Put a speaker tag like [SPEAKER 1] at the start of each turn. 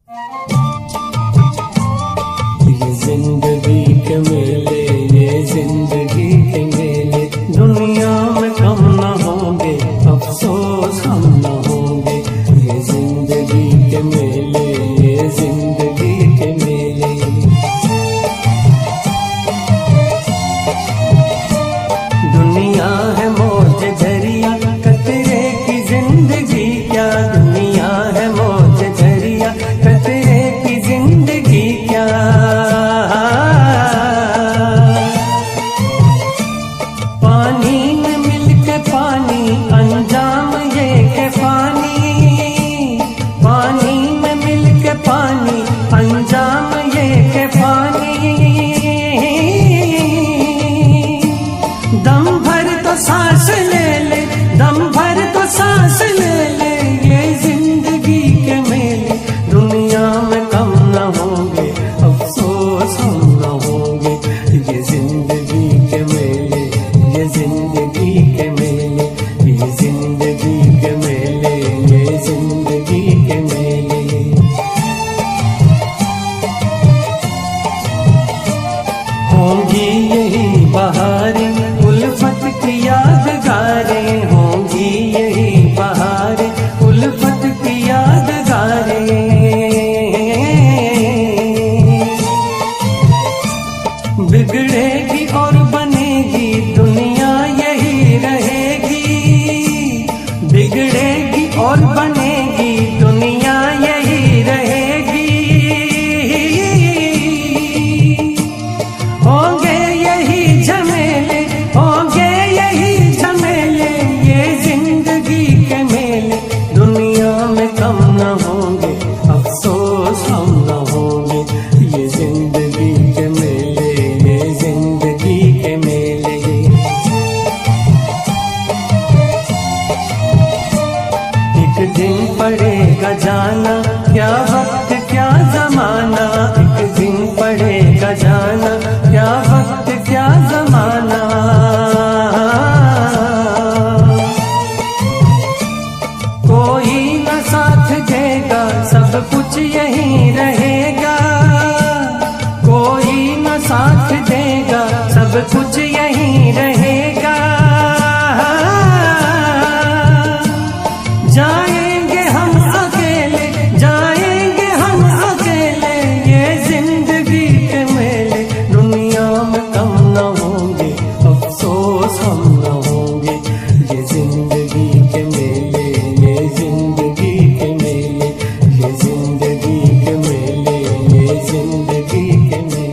[SPEAKER 1] ये जिंदगी के मेले, ये जिंदगी के मेले, दुनिया में कम न होंगे, अफसोस हम न होंगे। ये जिंदगी के मेले, ये जिंदगी के मेले। दुनिया है मौज दरिया, कतरे की जिंदगी क्या। दुनिया है मौज दरिया, कतरे की जिंदगी क्या। पानी में मिलके पानी, अंजाम ये के पानी। पानी में मिलके पानी, अंजाम ये के पानी। दम भर तो सांस ले ले, दम भर तो सांस ले ले। ये जिंदगी के मेले, दुनिया में कम न होंगे, अफसोस हम न होंगे। ये जिंदगी के मेले, ये जिंदगी के मेले, ये जिंदगी के मेले, ये जिंदगी के मेले। होंगी यही बहारें, उल्फत की यादगारें। होंगी यही बहारें, उल्फत की यादगारें। बिगड़ेगी और बनेगी दुनिया, यही रहेगी। बिगड़ेगी और बनेगी दुनिया, यही रहेगी। होंगे यही झमेले, होंगे यही झमेले। ये जिंदगी के मेले, दुनिया में कम न होंगे, अफसोस हम न होंगे। ये जिंदगी के मेले, ये जिंदगी के मेले। एक दिन पड़ेगा जाना, क्या वक्त क्या जमाना। एक दिन पड़ेगा जाना, क्या वक्त क्या जमाना। कोई न साथ देगा, सब कुछ यहीं रहेगा। कोई न साथ देगा, सब कुछ यहीं रहेगा। जाएंगे हम अकेले, जाएंगे हम अकेले। ये जिंदगी के मेले, दुनिया में कम न होंगे, अफसोस हम न होंगे। ये जिंदगी के मेले, ये जिंदगी के मेले, ये जिंदगी के मेले, ये जिंदगी के मेले।